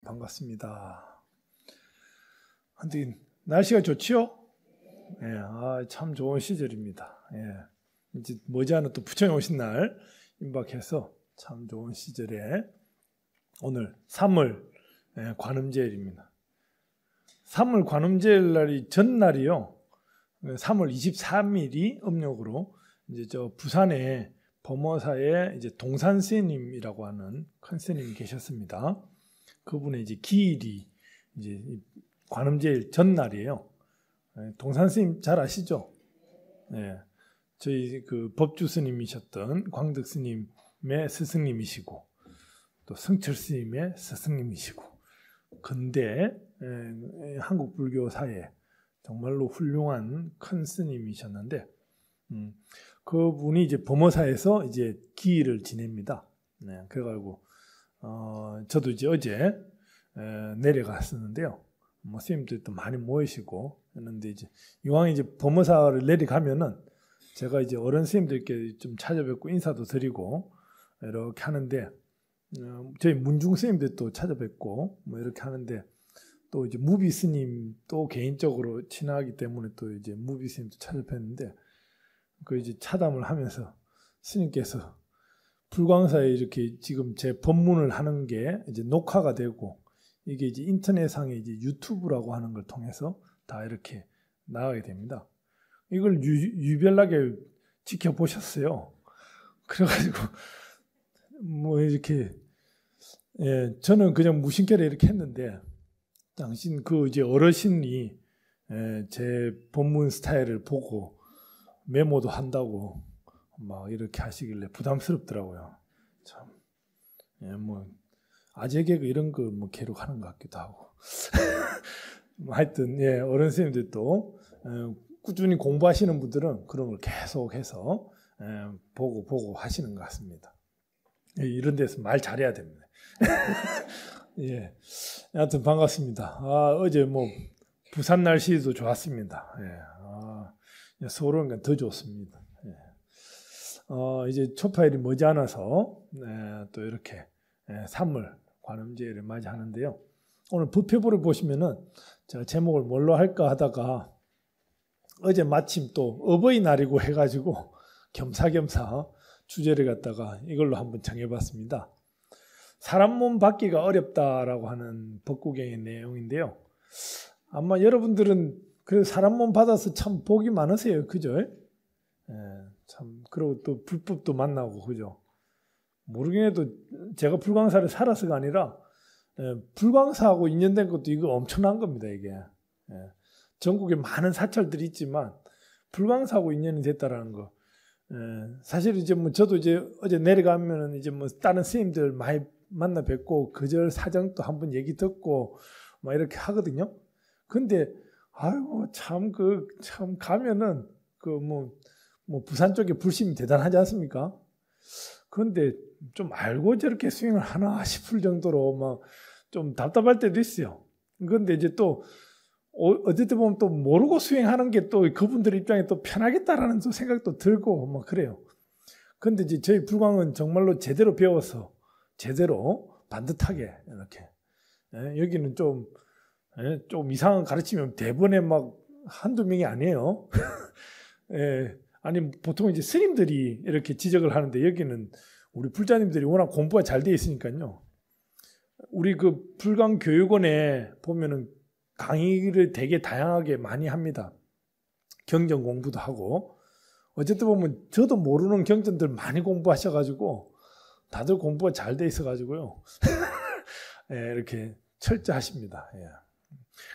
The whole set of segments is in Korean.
반갑습니다. 근데 날씨가 좋지요? 예, 참 좋은 시절입니다. 예, 이제 머지않아 또 부처님 오신 날 임박해서 참 좋은 시절에 오늘 3월 관음제일입니다. 3월 관음제일 날이 전날이요. 3월 23일이 음력으로 이제 저 부산에 범어사에 이제 동산 스님이라고 하는 큰 스님이 계셨습니다. 그분의 이제 기일이 이제 관음제일 전날이에요. 동산 스님 잘 아시죠? 예. 저희 그 법주 스님이셨던 광덕 스님의 스승님이시고 또 성철 스님의 스승님이시고 근대 한국 불교사에 정말로 훌륭한 큰 스님이셨는데 그분이 이제 범어사에서 이제 기일을 지냅니다. 네, 그래가지고 저도 이제 어제 내려갔었는데요. 뭐 스님들이 또 많이 모이시고 했는데 이제 이왕 이제 범어사를 내려가면은 제가 이제 어른 스님들께 좀 찾아뵙고 인사도 드리고 이렇게 하는데 저희 문중 스님들 또 찾아뵙고 뭐 이렇게 하는데 또 이제 무비 스님 또 개인적으로 친하기 때문에 또 이제 무비 스님도 찾아뵀는데 그 이제 차담을 하면서 스님께서 불광사에 이렇게 지금 제 법문을 하는 게 이제 녹화가 되고 이게 이제 인터넷상에 이제 유튜브라고 하는 걸 통해서 다 이렇게 나가게 됩니다. 이걸 유별나게 지켜보셨어요. 그래가지고 뭐 이렇게 저는 그냥 무심결에 이렇게 했는데 당신 그 이제 어르신이 제 법문 스타일을 보고 메모도 한다고 막 이렇게 하시길래 부담스럽더라고요. 참, 뭐 아재 개그 이런 거 뭐 기록하는 것 같기도 하고. 하여튼 어른 선생님들도 꾸준히 공부하시는 분들은 그런 걸 계속해서 보고 하시는 것 같습니다. 이런 데서 말 잘해야 됩니다. 예, 하여튼 반갑습니다. 어제 뭐 부산 날씨도 좋았습니다. 서울은 더 좋습니다. 이제 초파일이 머지않아서 또 이렇게 3월 관음제를 맞이하는데요. 오늘 부패부를 보시면은 제가 제목을 뭘로 할까 하다가 어제 마침 또 어버이날이고 해가지고 겸사겸사 주제를 갖다가 이걸로 한번 정해봤습니다. 사람 몸 받기가 어렵다라고 하는 법구경의 내용인데요. 아마 여러분들은 그 사람 몸 받아서 참 복이 많으세요, 그죠? 참 그리고 또 불법도 만나고 그죠? 모르긴 해도 제가 불광사를 살아서가 아니라 불광사하고 인연된 것도 이거 엄청난 겁니다. 이게 전국에 많은 사찰들이 있지만 불광사하고 인연이 됐다라는 거. 사실 이제 뭐 저도 이제 어제 내려가면은 이제 뭐 다른 스님들 많이 만나 뵙고 그절 사정도 한번 얘기 듣고 막 이렇게 하거든요. 근데 아이고 참 가면은 그 뭐 부산 쪽에 불심이 대단하지 않습니까? 그런데 좀 알고 저렇게 수행을 하나 싶을 정도로 막 좀 답답할 때도 있어요. 그런데 이제 또 어쨌든 보면 또 모르고 수행하는 게 또 그분들 입장에 또 편하겠다라는 생각도 들고 막 그래요. 그런데 이제 저희 불광은 정말로 제대로 배워서 제대로 반듯하게 이렇게 여기는 좀 이상한 가르치면 대번에 막 한두 명이 아니에요. 아니 보통 이제 스님들이 이렇게 지적을 하는데 여기는 우리 불자님들이 워낙 공부가 잘 돼 있으니까요. 우리 그 불광교육원에 보면은 강의를 되게 다양하게 많이 합니다. 경전 공부도 하고 어쨌든 보면 저도 모르는 경전들 많이 공부하셔가지고 다들 공부가 잘 돼 있어가지고요. 이렇게 철저하십니다.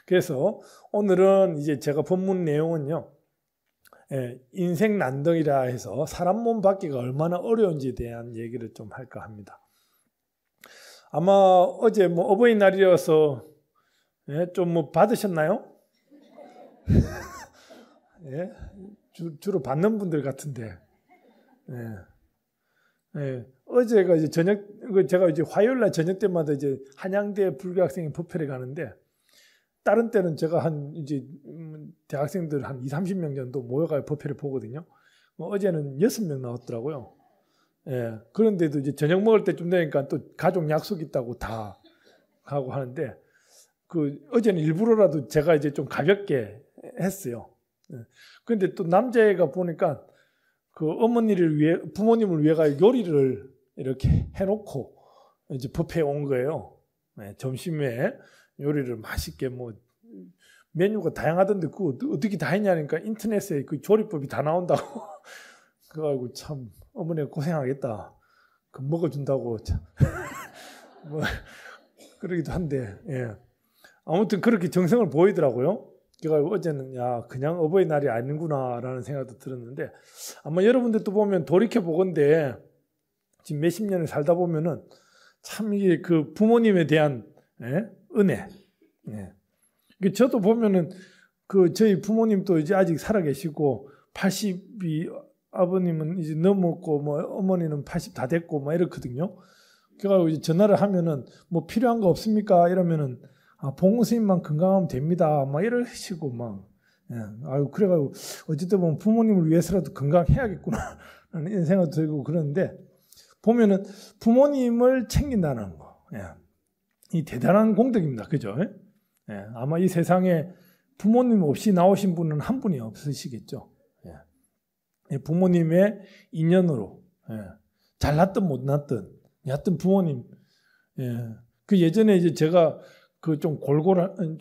그래서 오늘은 이제 제가 본문 내용은요. 인생 난덩이라 해서 사람 몸 받기가 얼마나 어려운지에 대한 얘기를 좀 할까 합니다. 아마 어제 뭐 어버이날이어서 좀 뭐 받으셨나요? 주로 받는 분들 같은데. 어제가 이제 제가 이제 화요일날 저녁 때마다 이제 한양대 불교학생이 법회를 가는데 다른 때는 제가 이제 대학생들 한 20-30명 정도 모여가 법회를 보거든요. 어제는 6명 나왔더라고요. 그런데도 이제 저녁 먹을 때쯤 되니까 또 가족 약속 있다고 다 하고 하는데 어제는 일부러라도 제가 이제 좀 가볍게 했어요. 그런데 또 남자애가 보니까 어머니를 위해 부모님을 위해가 요리를 이렇게 해놓고 이제 뷔페에 온 거예요. 점심에 요리를 맛있게 메뉴가 다양하던데 어떻게 다 했냐니까 인터넷에 조리법이 다 나온다고. 그래가지고 참 어머니가 고생하겠다. 먹어준다고 참. 그러기도 한데 아무튼 그렇게 정성을 보이더라고요. 그래서 어제는 그냥 어버이날이 아니구나라는 생각도 들었는데 아마 여러분들도 보면 돌이켜 보건대 지금 몇십 년을 살다 보면은 참 이게 부모님에 대한 은혜. 저도 보면은 저희 부모님도 이제 아직 살아 계시고 80이 아버님은 이제 넘었고 어머니는 80 다 됐고 이렇거든요. 그래가지고 이제 전화를 하면은 필요한 거 없습니까? 이러면은 봉 스님만 건강하면 됩니다. 이러시고 그래가지고 어쨌든 보면 부모님을 위해서라도 건강해야겠구나 라는 이런 생각도 들고 그러는데 보면은 부모님을 챙긴다는 거, 이 대단한 공덕입니다. 그죠? 아마 이 세상에 부모님 없이 나오신 분은 한 분이 없으시겠죠. 부모님의 인연으로 잘났든 못났든 여하튼 부모님 예전에 이제 제가 좀 골골한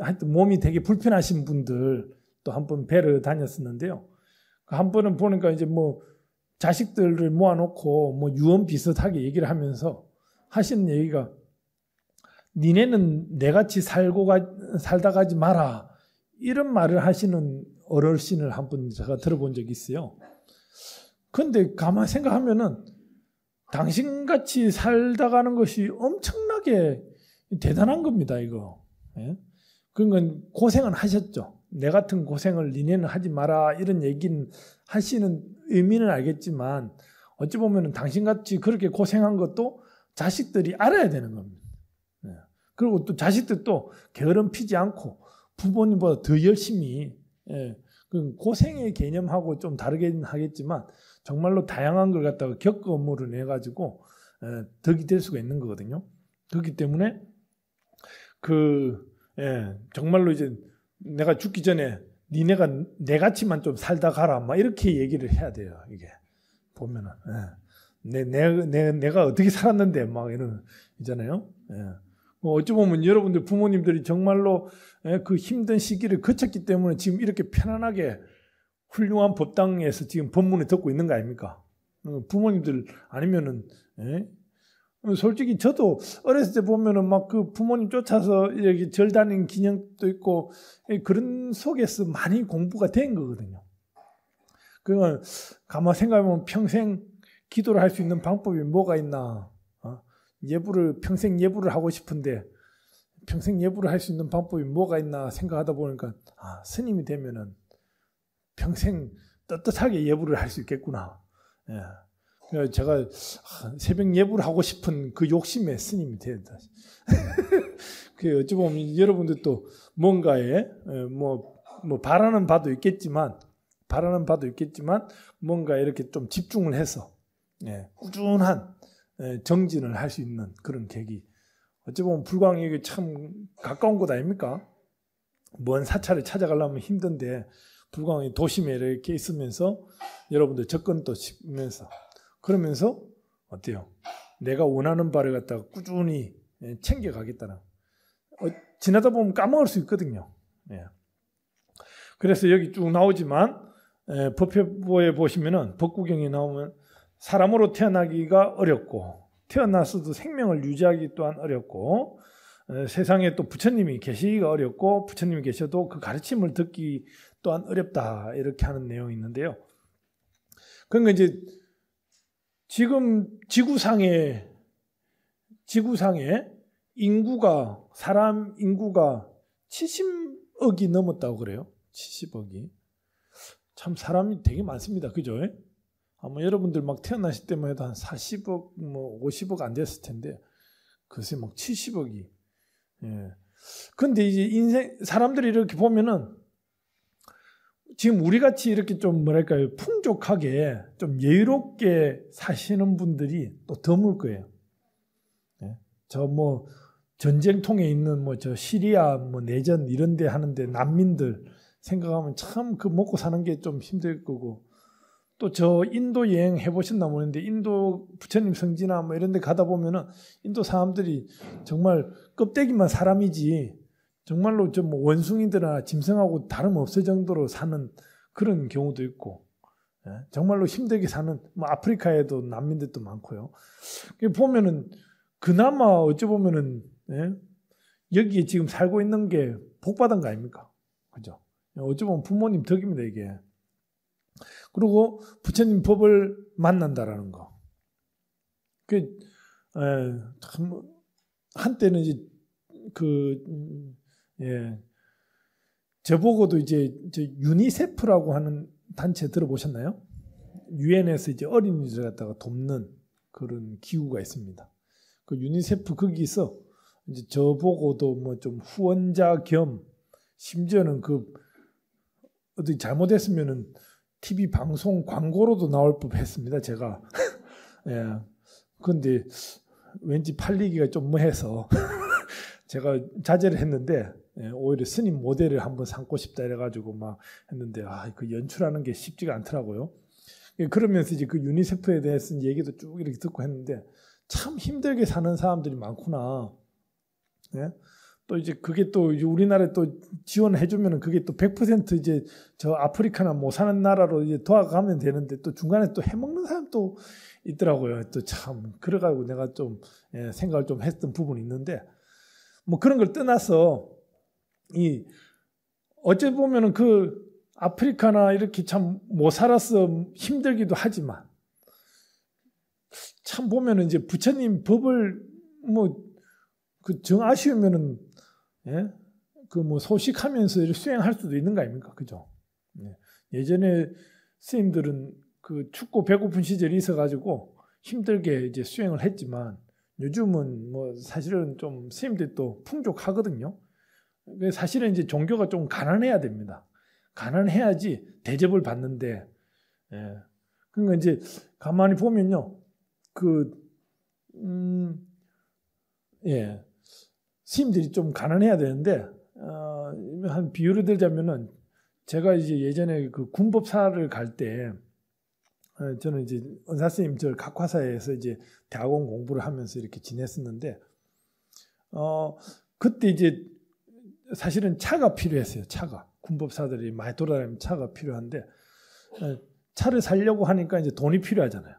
하여튼 몸이 되게 불편하신 분들 또 한 번 뵈러 다녔었는데요. 한 번은 보니까 이제 자식들을 모아놓고 유언 비슷하게 얘기를 하면서 하시는 얘기가 니네는 내같이 살다 가지 마라 이런 말을 하시는 어르신을 한 번 제가 들어본 적이 있어요. 그런데 가만 생각하면은 당신같이 살다 가는 것이 엄청나게 대단한 겁니다, 이거. 그러니까 고생은 하셨죠. 내 같은 고생을 니네는 하지 마라 이런 얘기는 하시는 의미는 알겠지만 어찌 보면 당신같이 그렇게 고생한 것도 자식들이 알아야 되는 겁니다. 그리고 또 자식들도 게으름 피지 않고 부모님보다 더 열심히 고생의 개념하고 좀 다르긴 하겠지만 정말로 다양한 걸 갖다가 겪음으로 내 가지고 덕이 될 수가 있는 거거든요. 그렇기 때문에 정말로 이제 내가 죽기 전에 니네가 내같이만 좀 살다 가라 이렇게 얘기를 해야 돼요. 이게 보면은 내가 어떻게 살았는데 이런 있잖아요. 어찌 보면 여러분들 부모님들이 정말로 그 힘든 시기를 거쳤기 때문에 지금 이렇게 편안하게 훌륭한 법당에서 지금 법문을 듣고 있는 거 아닙니까? 부모님들 아니면은 솔직히 저도 어렸을 때 보면은 그 부모님 쫓아서 이렇게 절 다닌 기념도 있고 그런 속에서 많이 공부가 된 거거든요. 그러니까 가만 생각해보면 평생 기도를 할 수 있는 방법이 뭐가 있나? 평생 예불을 하고 싶은데 평생 예불을 할 수 있는 방법이 뭐가 있나 생각하다 보니까 스님이 되면은 평생 떳떳하게 예불을 할 수 있겠구나. 그래서 제가 새벽 예불을 하고 싶은 그 욕심에 스님이 된다. 어찌 보면 여러분들도 뭔가에 바라는 바도 있겠지만 뭔가 이렇게 좀 집중을 해서 꾸준한 정진을 할 수 있는 그런 계기. 어찌 보면 불광이 참 가까운 곳 아닙니까? 먼 사찰을 찾아가려면 힘든데 불광이 도심에 이렇게 있으면서 여러분들 접근도 쉽면서 그러면서 어때요? 내가 원하는 바를 갖다가 꾸준히 챙겨가겠다는. 지나다 보면 까먹을 수 있거든요. 그래서 여기 쭉 나오지만 법회보에 보시면은 법구경에 나오면 사람으로 태어나기가 어렵고 태어났어도 생명을 유지하기 또한 어렵고 세상에 또 부처님이 계시기가 어렵고 부처님이 계셔도 그 가르침을 듣기 또한 어렵다 이렇게 하는 내용이 있는데요. 그러니까 이제 지금 지구상에 사람 인구가 70억이 넘었다고 그래요. 70억이. 참 사람이 되게 많습니다. 그죠? 아마 여러분들 태어나실 때만 해도 한 40억, 50억 안 됐을 텐데, 글쎄 70억이. 근데 이제 사람들이 이렇게 보면은, 지금 우리 같이 이렇게 좀 풍족하게, 좀 여유롭게 사시는 분들이 또 드물 거예요. 전쟁통에 있는 뭐 저 시리아 뭐 내전 이런 데 하는데 난민들 생각하면 참 그 먹고 사는 게 좀 힘들 거고, 또 저 인도 여행 해보셨나 모르는데 인도 부처님 성지나 뭐 이런 데 가다 보면은 인도 사람들이 정말 껍데기만 사람이지 정말로 좀 뭐 원숭이들이나 짐승하고 다름없을 정도로 사는 그런 경우도 있고, 정말로 힘들게 사는 뭐 아프리카에도 난민들도 많고요. 보면은 그나마 어찌 보면은 여기에 지금 살고 있는 게 복받은 거 아닙니까? 그죠? 어찌 보면 부모님 덕입니다, 이게. 그리고 부처님 법을 만난다라는 거. 참 한때는 이제 저보고도 이제 유니세프라고 하는 단체 들어보셨나요? 유엔에서 이제 어린이들 갖다가 돕는 그런 기구가 있습니다. 그 유니세프 거기서 이제 저보고도 뭐 좀 후원자 겸 심지어는 그 어디 잘못했으면은 TV 방송 광고로도 나올 법했습니다, 제가. 예. 근데 왠지 팔리기가 좀 뭐해서 제가 자제를 했는데, 오히려 스님 모델을 한번 삼고 싶다 이래가지고 막 했는데, 그 연출하는 게 쉽지가 않더라고요. 그러면서 이제 그 유니세프에 대해서 얘기도 쭉 이렇게 듣고 했는데, 참 힘들게 사는 사람들이 많구나. 예? 또 이제 그게 또 우리나라에 또 지원해주면은 그게 또 100% 이제 저 아프리카나 뭐 사는 나라로 이제 도와가면 되는데, 또 중간에 또 해먹는 사람도 있더라고요. 또 참 그래가지고 내가 좀 생각을 좀 했던 부분이 있는데, 뭐 그런 걸 떠나서 어찌 보면은 그 아프리카나 이렇게 참 못 살아서 힘들기도 하지만, 참 보면은 이제 부처님 법을 뭐 그 정 아쉬우면은 그 뭐 소식하면서 수행할 수도 있는 거 아닙니까, 그죠? 예전에 스님들은 그 춥고 배고픈 시절이 있어가지고 힘들게 이제 수행을 했지만, 요즘은 뭐 사실은 좀 스님들이 또 풍족하거든요. 사실은 이제 종교가 좀 가난해야 됩니다. 가난해야지 대접을 받는데, 그러니까 이제 가만히 보면요, 스님들이 좀 가난해야 되는데, 한 비유를 들자면은, 제가 이제 예전에 그 군법사를 갈 때, 저는 이제 은사스님 저 각화사에서 이제 대학원 공부를 하면서 이렇게 지냈었는데, 그때 이제 사실은 차가 필요했어요. 차가. 군법사들이 많이 돌아다니면 차가 필요한데, 차를 사려고 하니까 이제 돈이 필요하잖아요.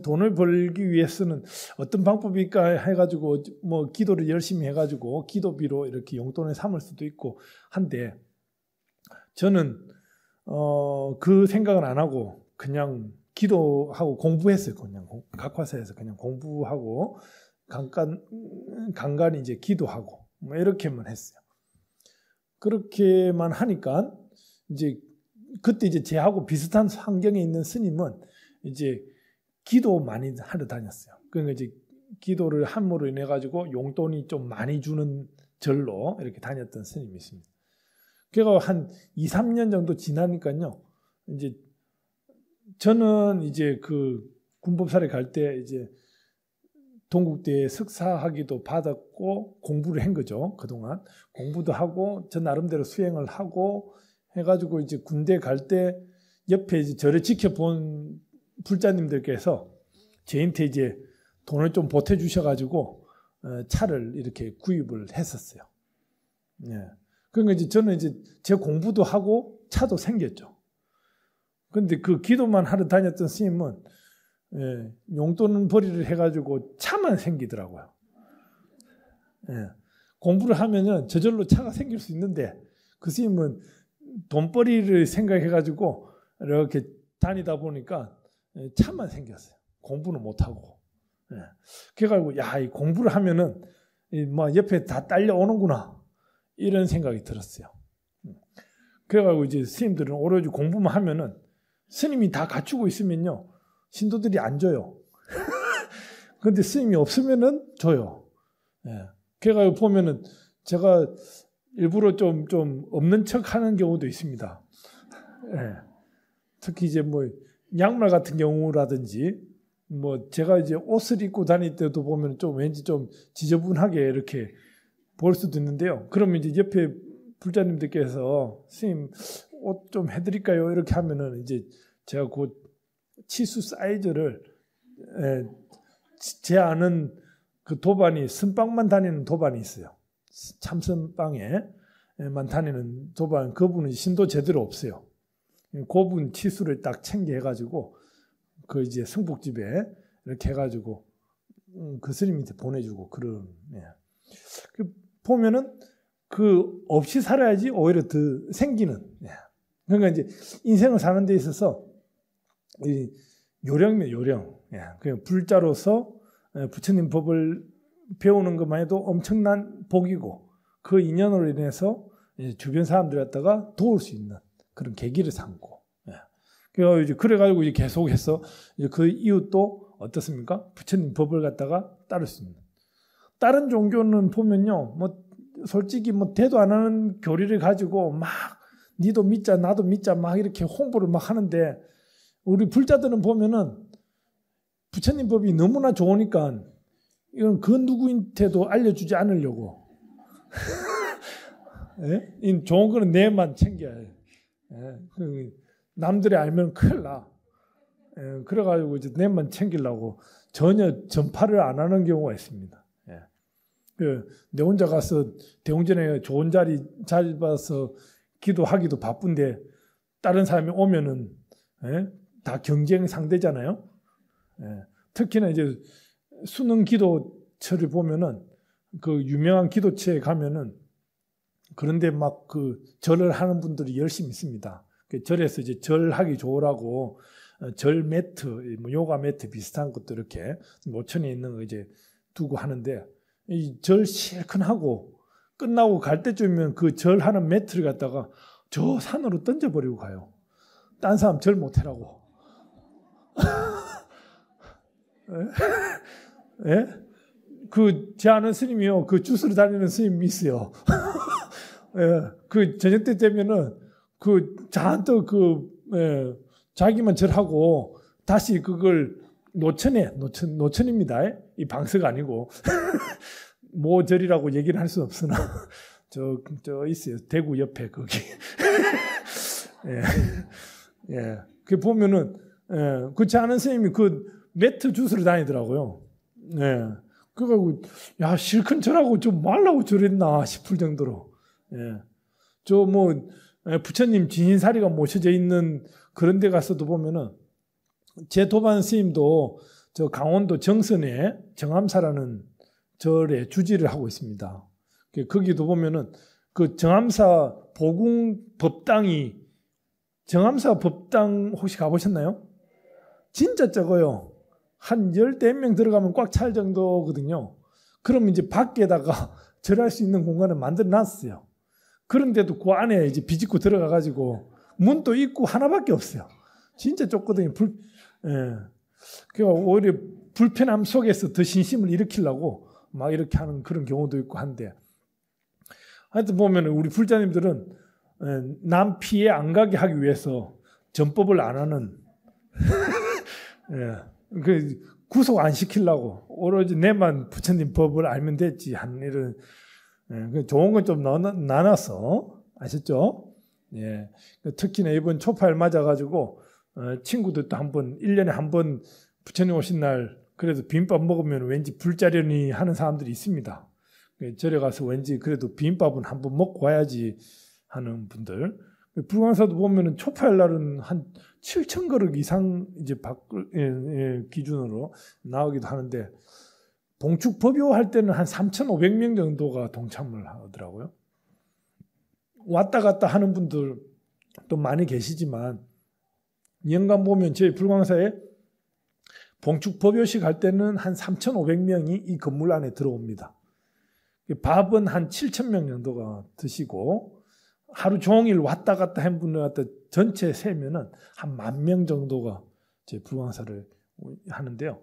돈을 벌기 위해서는 어떤 방법일까 해가지고 뭐 기도를 열심히 해가지고 기도비로 이렇게 용돈을 삼을 수도 있고 한데, 저는 그 생각은 안 하고 그냥 기도하고 공부했어요. 그냥 각화사에서 그냥 공부하고 간간히 이제 기도하고 뭐 이렇게만 했어요. 그렇게만 하니까 이제 그때 이제 제하고 비슷한 환경에 있는 스님은 이제 기도 많이 하러 다녔어요. 그러니까 이제 기도를 함으로 인해 가지고 용돈이 좀 많이 주는 절로 이렇게 다녔던 스님이 있습니다. 그래서 한 2, 3년 정도 지나니까요, 이제 저는 이제 그 군법사를 갈 때 이제 동국대에 석사학위도 받았고 공부를 한 거죠. 그동안 공부도 하고 저 나름대로 수행을 하고 해가지고 이제 군대 갈 때 옆에 이제 저를 지켜본 불자님들께서 저한테 이제 돈을 좀 보태 주셔가지고 차를 이렇게 구입을 했었어요. 그러니까 이제 저는 이제 제 공부도 하고 차도 생겼죠. 그런데 그 기도만 하러 다녔던 스님은 용돈 벌이를 해가지고 차만 생기더라고요. 공부를 하면은 저절로 차가 생길 수 있는데, 그 스님은 돈벌이를 생각해가지고 이렇게 다니다 보니까 차만 생겼어요. 공부는 못하고. 그래가지고 야, 이 공부를 하면은 막 옆에 다 딸려오는구나 이런 생각이 들었어요. 그래가지고 이제 스님들은 오로지 공부만 하면은, 스님이 다 갖추고 있으면요 신도들이 안 줘요. 그런데 스님이 없으면은 줘요. 그래가지고 보면은 제가 일부러 좀 없는 척하는 경우도 있습니다. 특히 이제 뭐 양말 같은 경우라든지 뭐 제가 이제 옷을 입고 다닐 때도 보면 좀 왠지 좀 지저분하게 이렇게 볼 수도 있는데요. 그러면 이제 옆에 불자님들께서 스님 옷 좀 해드릴까요? 이렇게 하면은 이제 제가 그 치수 사이즈를 제 아는 그 도반이 선방만 다니는 도반이 있어요. 참선방에만 다니는 도반, 그분은 신도 제대로 없어요. 그분 치수를 딱 챙겨 해가지고 그 이제 성북집에 이렇게 해가지고 그 스님한테 보내주고 그런. 그 보면은 그 없이 살아야지 오히려 더 생기는. 그러니까 이제 인생을 사는 데 있어서 이 요령이면 요령. 그냥 불자로서 부처님 법을 배우는 것만 해도 엄청난 복이고 그 인연으로 인해서 주변 사람들 갖다가 도울 수 있는 그런 계기를 삼고. 그래가지고 이제 계속해서 이제 그 이웃도 어떻습니까? 부처님 법을 갖다가 따를 수 있는. 다른 종교는 보면요, 뭐 솔직히 뭐 대도 안 하는 교리를 가지고 막 니도 믿자 나도 믿자 막 이렇게 홍보를 막 하는데 우리 불자들은 보면은 부처님 법이 너무나 좋으니까 이건 그 누구한테도 알려주지 않으려고. 이 좋은 거는 내만 챙겨야 해. 남들이 알면 큰일 나. 그래가지고 이제 내만 챙기려고 전혀 전파를 안 하는 경우가 있습니다. 내 혼자 가서 대웅전에 좋은 자리 잡아서 기도하기도 바쁜데 다른 사람이 오면은 다 경쟁 상대잖아요. 특히나 이제 수능 기도처를 보면은 그 유명한 기도처에 가면은 그런데 막 그 절을 하는 분들이 열심히 있습니다. 그 절에서 이제 절하기 좋으라고 절 매트, 뭐 요가 매트 비슷한 것도 이렇게 노천에 있는 거 이제 두고 하는데 이 절 실컷 하고 끝나고 갈 때쯤이면 그 절하는 매트를 갖다가 저 산으로 던져버리고 가요. 딴 사람 절 못해라고. 예? 그 제 아는 스님이요, 그 주스로 다니는 스님이 있어요. 예, 그 저녁 때 되면은 그 잔뜩 자기만 절하고 다시 그걸 노천입니다. 이 방석 아니고 모절이라고 얘기를 할 수 없으나 저 있어요. 대구 옆에 거기. 예. 그 보면은 그렇지 않은 선생님이 그 매트 주스로 다니더라고요. 예. 그래가지고 야 실컷 절하고 좀 말라고 절했나 싶을 정도로. 예. 저 뭐 부처님 진인사리가 모셔져 있는 그런 데 가서도 보면은 제 도반 스님도 저 강원도 정선에 정암사라는 절에 주지를 하고 있습니다. 거기도 보면은 그 정암사 보궁 법당이 정암사 법당 혹시 가보셨나요? 진짜 적어요. 한 10명 들어가면 꽉 찰 정도거든요. 그러면 이제 밖에다가 절할 수 있는 공간을 만들어 놨어요. 그런데도 그 안에 이제 비집고 들어가가지고 문도 있고 하나밖에 없어요. 진짜 좁거든요. 그러니까 오히려 불편함 속에서 더 신심을 일으키려고 막 이렇게 하는 그런 경우도 있고 한데 하여튼 보면 우리 불자님들은 남 피해 안 가게 하기 위해서 전법을 안 하는 그 구속 안 시키려고 오로지 내만 부처님 법을 알면 됐지 하는 이런 좋은 건 좀 나눠서 아셨죠? 예. 특히나 이번 초파일 맞아가지고 친구들도 한번 1년에 한 번 부처님 오신 날 그래도 비빔밥 먹으면 왠지 불자려니 하는 사람들이 있습니다. 절에 가서 왠지 그래도 비빔밥은 한번 먹고 와야지 하는 분들. 불광사도 보면은 초파일 날은 한 7,000그릇 이상 이제 기준으로 나오기도 하는데 봉축 법요 할 때는 한 3,500명 정도가 동참을 하더라고요. 왔다 갔다 하는 분들 또 많이 계시지만 연간 보면 저희 불광사에 봉축 법요식 할 때는 한 3,500명이 이 건물 안에 들어옵니다. 밥은 한 7,000명 정도가 드시고 하루 종일 왔다 갔다 한 분들 갖다 전체 세면은 한 10,000명 정도가 제 불광사를 하는데요.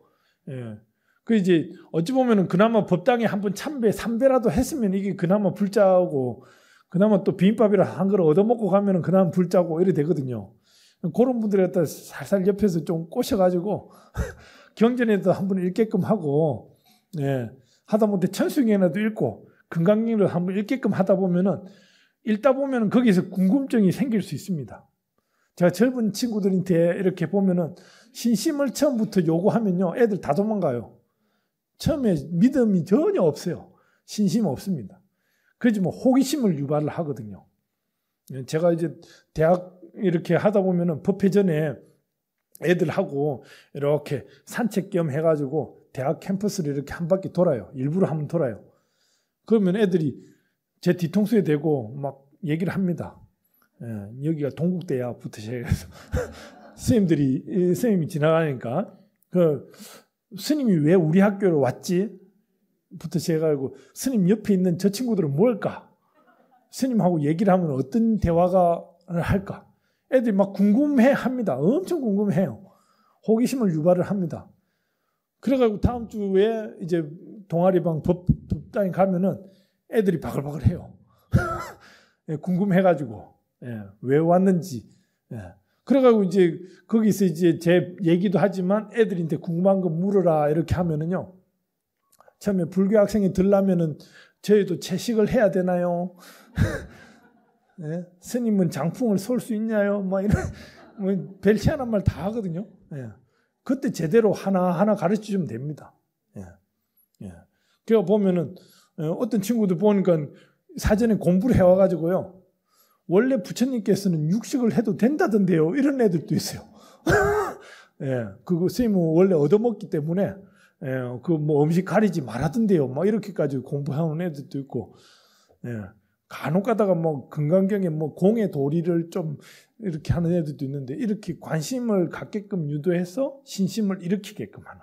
예. 그 이제 어찌 보면은 그나마 법당에 한번 참배 3배라도 했으면 이게 그나마 불자고 그나마 또 비빔밥이라 한 그릇 얻어먹고 가면은 그나마 불자고 이래 되거든요. 그런 분들이 갖다 살살 옆에서 좀 꼬셔가지고 경전에도 한번 읽게끔 하고, 예, 하다못해 천수경에라도 읽고 금강경을 한번 읽게끔 하다 보면은 읽다 보면은 거기서 궁금증이 생길 수 있습니다. 제가 젊은 친구들한테 이렇게 보면은 신심을 처음부터 요구하면요, 애들 다 도망가요. 처음에 믿음이 전혀 없어요. 신심 없습니다. 그렇지만 호기심을 유발을 하거든요. 제가 이제 대학 이렇게 하다 보면은 법회전에 애들하고 이렇게 산책 겸 해가지고 대학 캠퍼스를 이렇게 한 바퀴 돌아요. 일부러 한번 돌아요. 그러면 애들이 제 뒤통수에 대고 막 얘기를 합니다. 예, 여기가 동국대야부터 시작해서 스님이 지나가니까 스님이 왜 우리 학교로 왔지? 부터 시작하고 스님 옆에 있는 저 친구들은 뭘까? 스님하고 얘기를 하면 어떤 대화가 할까? 애들이 막 궁금해 합니다. 엄청 궁금해요. 호기심을 유발을 합니다. 그래가지고 다음 주에 이제 동아리방 법당에 가면은 애들이 바글바글 해요. 궁금해가지고. 예, 왜 왔는지. 예. 그래가지고 이제 거기서 이제 제 얘기도 하지만 애들한테 궁금한 거 물어라 이렇게 하면은요. 처음에 불교 학생이 들라면은 저희도 채식을 해야 되나요? 예? 스님은 장풍을 쏠 수 있냐요? 막 이런 뭐 별치안한 말 다 하거든요. 예. 그때 제대로 하나하나 가르쳐 주면 됩니다. 예. 예. 그래서 보면은 어떤 친구들 보니까 사전에 공부를 해와가지고요. 원래 부처님께서는 육식을 해도 된다던데요. 이런 애들도 있어요. 예. 그거 스님은 원래 얻어먹기 때문에 예. 그 뭐 음식 가리지 말하던데요. 막 이렇게까지 공부하는 애들도 있고. 예. 간혹 가다가 뭐 금강경에 뭐 공의 도리를 좀 이렇게 하는 애들도 있는데 이렇게 관심을 갖게끔 유도해서 신심을 일으키게끔 하는.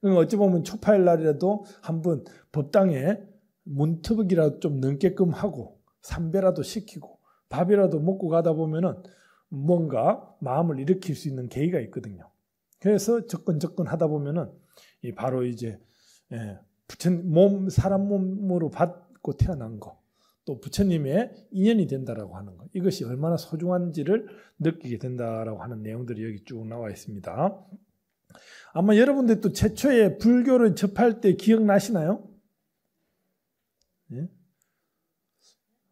그러니까 어찌 보면 초파일 날이라도 한번 법당에 문턱이라도 좀 넘게끔 하고 삼배라도 시키고 밥이라도 먹고 가다 보면은 뭔가 마음을 일으킬 수 있는 계기가 있거든요. 그래서 접근 하다 보면은 바로 이제 부처님 사람 몸으로 받고 태어난 거. 또 부처님의 인연이 된다라고 하는 것. 이것이 얼마나 소중한지를 느끼게 된다라고 하는 내용들이 여기 쭉 나와 있습니다. 아마 여러분들 또 최초에 불교를 접할 때 기억나시나요? 예?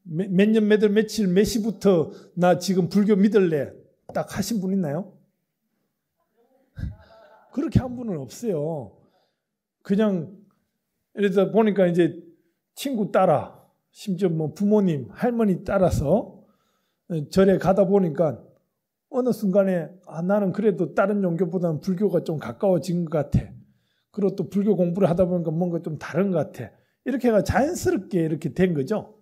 몇 년, 몇 월, 며칠, 몇 시부터 나 지금 불교 믿을래? 딱 하신 분 있나요? 그렇게 한 분은 없어요. 그냥 이러다 보니까 이제 친구 따라 심지어 뭐 부모님, 할머니 따라서 절에 가다 보니까 어느 순간에 나는 그래도 다른 종교보다는 불교가 좀 가까워진 것 같아. 그리고 또 불교 공부를 하다 보니까 뭔가 좀 다른 것 같아. 이렇게 해가 자연스럽게 이렇게 된 거죠.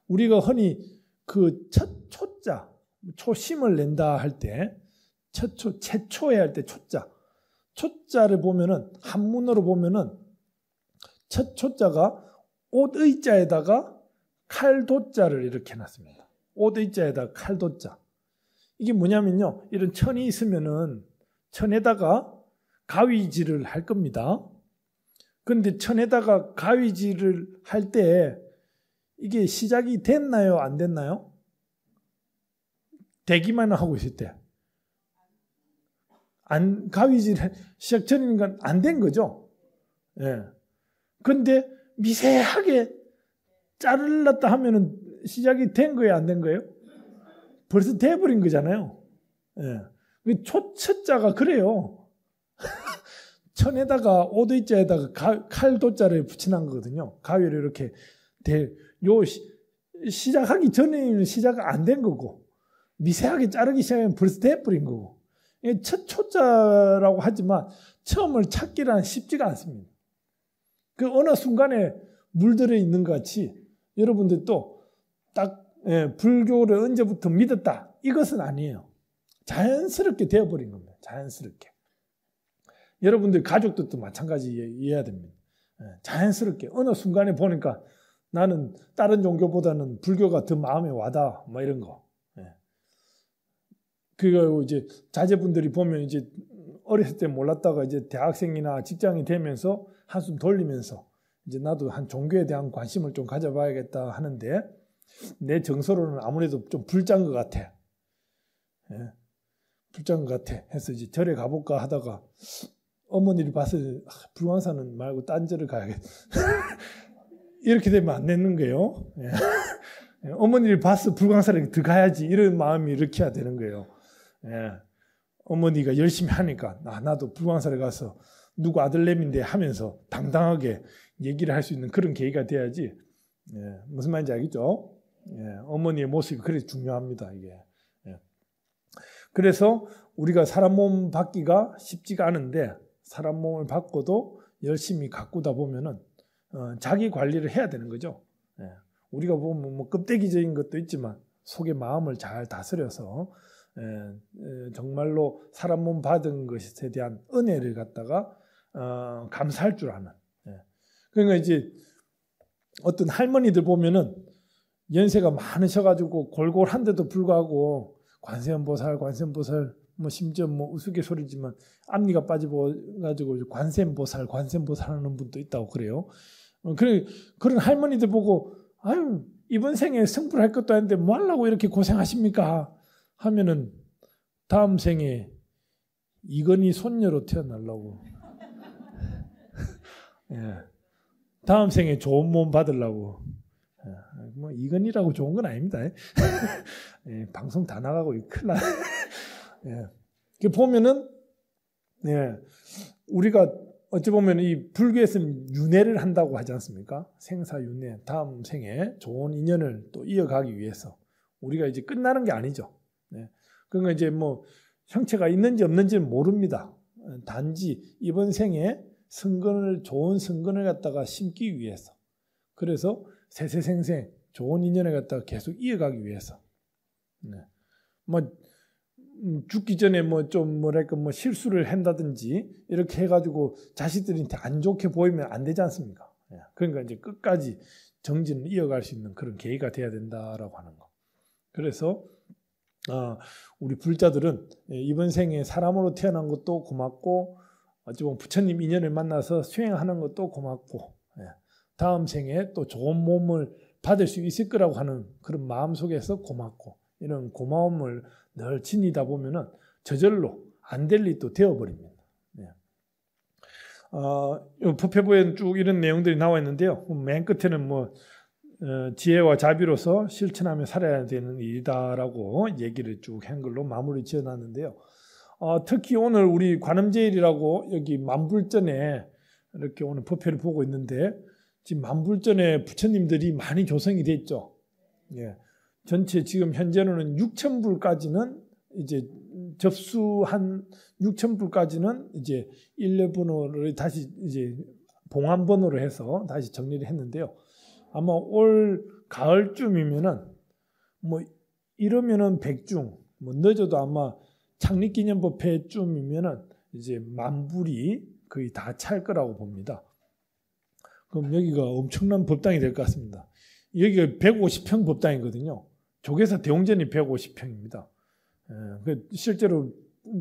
우리가 흔히 그 첫 초자, 초심을 낸다 할 때, 최초에 할 때 초자. 초자를 보면은 한문으로 보면은 첫 초자가 옷의자에다가 칼도자를 이렇게 해놨습니다. 옷의자에다가 칼도자. 이게 뭐냐면요. 이런 천이 있으면은 천에다가 가위질을 할 겁니다. 그런데 천에다가 가위질을 할 때 이게 시작이 됐나요? 안 됐나요? 되기만 하고 있을 때. 가위질 시작 전이니까 안 된 거죠. 예. 그런데 미세하게 자르렸다 하면은 시작이 된 거예요? 안 된 거예요? 벌써 돼버린 거잖아요. 예. 초자가 그래요. 천에다가 오도자에다가 칼도자를 붙여놓은 거거든요. 가위를 이렇게 시작하기 전에는 시작이 안 된 거고 미세하게 자르기 시작하면 벌써 돼버린 거고 첫 초자라고 하지만 처음을 찾기란 쉽지가 않습니다. 그 어느 순간에 물들어 있는 것 같이 여러분들도 딱 불교를 언제부터 믿었다 이것은 아니에요. 자연스럽게 되어버린 겁니다. 자연스럽게. 여러분들 가족들도 마찬가지 이해해야 됩니다. 자연스럽게 어느 순간에 보니까 나는 다른 종교보다는 불교가 더 마음에 와닿아 뭐 이런 거. 그리고 이제 자제분들이 보면 이제 어렸을 때 몰랐다가 이제 대학생이나 직장이 되면서 한숨 돌리면서 이제 나도 한 종교에 대한 관심을 좀 가져봐야겠다 하는데 내 정서로는 아무래도 좀 불짠 것 같아. 불장한 것 같아 해서 이제 절에 가볼까 하다가 어머니를 봐서 불광사는 말고 딴 절을 가야겠다. 이렇게 되면 안 되는 거예요. 예. 어머니를 봐서 불광사를 더 가야지 이런 마음이 일으켜야 되는 거예요. 예. 어머니가 열심히 하니까 나도 불광사를 가서 누구 아들내미인데 하면서 당당하게 얘기를 할 수 있는 그런 계기가 돼야지. 예. 무슨 말인지 알겠죠? 예. 어머니의 모습이 그래 중요합니다. 이게. 예. 그래서 우리가 사람 몸 받기가 쉽지가 않은데 사람 몸을 받고도 열심히 가꾸다 보면은 자기 관리를 해야 되는 거죠. 예. 우리가 보면 뭐 껍데기적인 것도 있지만 속의 마음을 잘 다스려서 정말로 사람 몸 받은 것에 대한 은혜를 갖다가 감사할 줄 아는. 예. 그러니까 이제 어떤 할머니들 보면은 연세가 많으셔가지고 골골한데도 불구하고 관세음보살 뭐 심지어 뭐 우스갯소리지만 앞니가 빠져가지고 관세음보살 하는 분도 있다고 그래요. 그런 할머니들 보고 아유 이번 생에 성불 할 것도 아닌데 뭐 하려고 이렇게 고생하십니까 하면은 다음 생에 이건희 손녀로 태어나려고. 예. 다음 생에 좋은 몸 받으려고. 뭐 이건희라고 좋은 건 아닙니다. 예. 방송 다 나가고 큰일 나. 예. 보면은 예. 우리가 어찌 보면 이 불교에서는 윤회를 한다고 하지 않습니까? 생사윤회, 다음 생에 좋은 인연을 또 이어가기 위해서 우리가 이제 끝나는 게 아니죠. 네. 그러니까 이제 뭐 형체가 있는지 없는지는 모릅니다. 단지 이번 생에 좋은 성근을 갖다가 심기 위해서, 그래서 세세생생 좋은 인연을 갖다가 계속 이어가기 위해서. 네. 뭐 죽기 전에 뭐 좀 뭐랄까 뭐 실수를 한다든지 이렇게 해가지고 자식들한테 안 좋게 보이면 안 되지 않습니까? 그러니까 이제 끝까지 정진을 이어갈 수 있는 그런 계기가 돼야 된다라고 하는 거. 그래서 우리 불자들은 이번 생에 사람으로 태어난 것도 고맙고 어찌 보면 부처님 인연을 만나서 수행하는 것도 고맙고 다음 생에 또 좋은 몸을 받을 수 있을 거라고 하는 그런 마음 속에서 고맙고 이런 고마움을 늘 지니다 보면은 저절로 안 될 일도 되어버립니다. 법회부에는 쭉 이런 내용들이 나와 있는데요. 맨 끝에는 뭐 지혜와 자비로서 실천하며 살아야 되는 일이다라고 얘기를 쭉 한글로 마무리 지어놨는데요. 특히 오늘 우리 관음제일이라고 여기 만불전에 이렇게 오늘 법회를 보고 있는데 지금 만불전에 부처님들이 많이 조성이 됐죠. 예. 전체 지금 현재로는 6,000불까지는 이제 접수한 6,000불까지는 이제 일례번호를 다시 이제 봉환번호를 해서 다시 정리를 했는데요. 아마 올 가을쯤이면은 뭐 이러면은 100중, 뭐 늦어도 아마 창립기념법회쯤이면은 이제 만불이 거의 다 찰 거라고 봅니다. 그럼 여기가 엄청난 법당이 될 것 같습니다. 여기가 150평 법당이거든요. 조계사 대웅전이 150평입니다. 실제로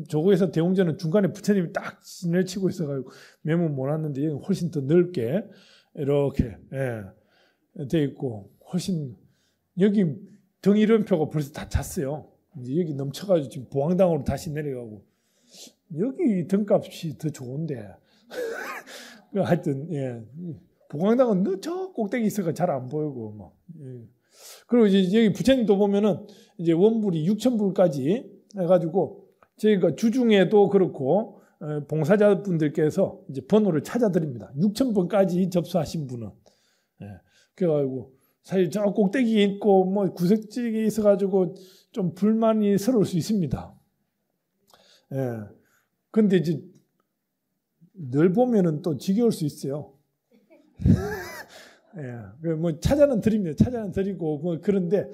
조계사 대웅전은 중간에 부처님이 딱 진을 치고 있어가지고 매물 못 왔는데 여기는 훨씬 더 넓게 이렇게 돼 있고 훨씬 여기 등이름표가 벌써 다 찼어요. 이제 여기 넘쳐가지고 지금 보항당으로 다시 내려가고 여기 등값이 더 좋은데 하여튼 보항당은 저 꼭대기 있어가 잘 안 보이고 뭐. 그리고 이제 여기 부처님도 보면은 이제 원불이 6,000불까지 해가지고 저희가 주중에도 그렇고 봉사자분들께서 이제 번호를 찾아드립니다. 6,000번까지 접수하신 분은. 그래가지고 사실 저 꼭대기에 있고 뭐 구석지기에 있어가지고 좀 불만이 서러울 수 있습니다. 근데 이제 늘 보면은 또 지겨울 수 있어요. 뭐 찾아는 드립니다. 찾아는 드리고 뭐 그런데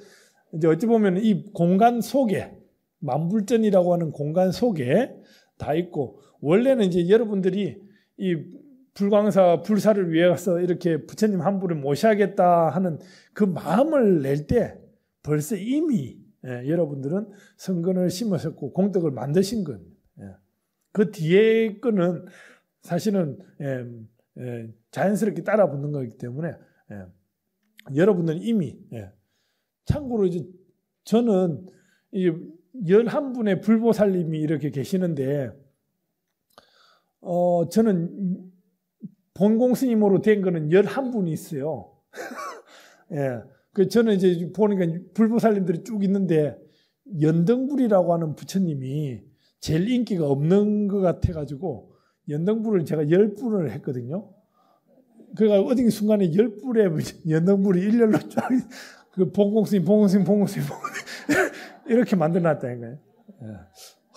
이제 어찌 보면 이 공간 속에 만불전이라고 하는 공간 속에 다 있고 원래는 이제 여러분들이 이 불광사 불사를 위해서 이렇게 부처님 한 분을 모셔야겠다 하는 그 마음을 낼 때 벌써 이미 여러분들은 성근을 심으셨고 공덕을 만드신 겁니다. 그 뒤에 거는 사실은 자연스럽게 따라 붙는 거기 때문에 여러분들은 이미 참고로 이제 저는 이 11분의 불보살님이 이렇게 계시는데 저는 본공 스님으로 된 거는 11분이 있어요. 예. 저는 이제 보니까 불보살님들이 쭉 있는데 연등불이라고 하는 부처님이 제일 인기가 없는 것 같아가지고 연등불을 제가 10분을 했거든요. 그러니까 어디 순간에 10불에 연등불이 일렬로 쫙 그 본공스님 이렇게 만들어놨다니까요. 예.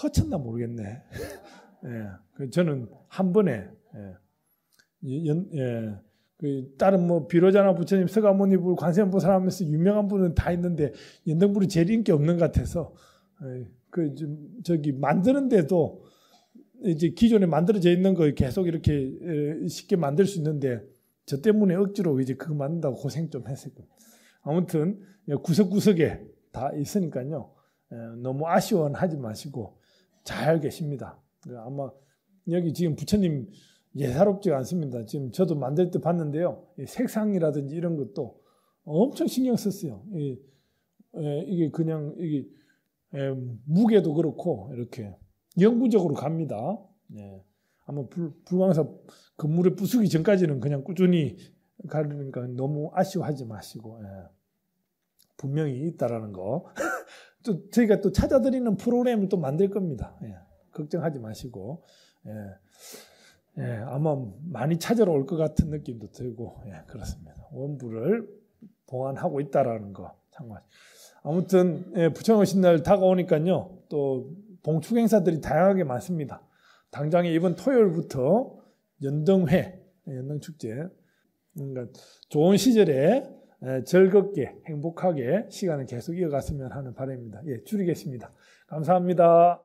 허쳤나 모르겠네. 예. 저는 한 번에 다른 뭐 비로자나 부처님, 서가모니불, 관세음보살 하면서 유명한 분은 다 있는데 연등불이 제일 인기 없는 것 같아서 저기 만드는데도 이제 기존에 만들어져 있는 거 계속 이렇게 쉽게 만들 수 있는데 저 때문에 억지로 이제 그거 만든다고 고생 좀 했을 거예요. 아무튼 구석구석에 다 있으니까요. 너무 아쉬워하지 마시고 잘 계십니다. 아마 여기 지금 부처님 예사롭지가 않습니다. 지금 저도 만들 때 봤는데요. 색상이라든지 이런 것도 엄청 신경 썼어요. 이게 그냥 이게 무게도 그렇고 이렇게 영구적으로 갑니다. 아마 불광사 건물에 부수기 전까지는 그냥 꾸준히 가려니까 너무 아쉬워하지 마시고 분명히 있다라는 거. 또 저희가 또 찾아드리는 프로그램을 또 만들 겁니다. 걱정하지 마시고 아마 많이 찾아러 올 것 같은 느낌도 들고 그렇습니다. 원부를 봉안하고 있다라는 거 참고하시고. 아무튼 부처님 오신 날 다가오니까요. 또 봉축 행사들이 다양하게 많습니다. 당장에 이번 토요일부터 연등회, 연등축제. 그러니까 좋은 시절에 즐겁게 행복하게 시간을 계속 이어갔으면 하는 바람입니다. 줄이겠습니다. 감사합니다.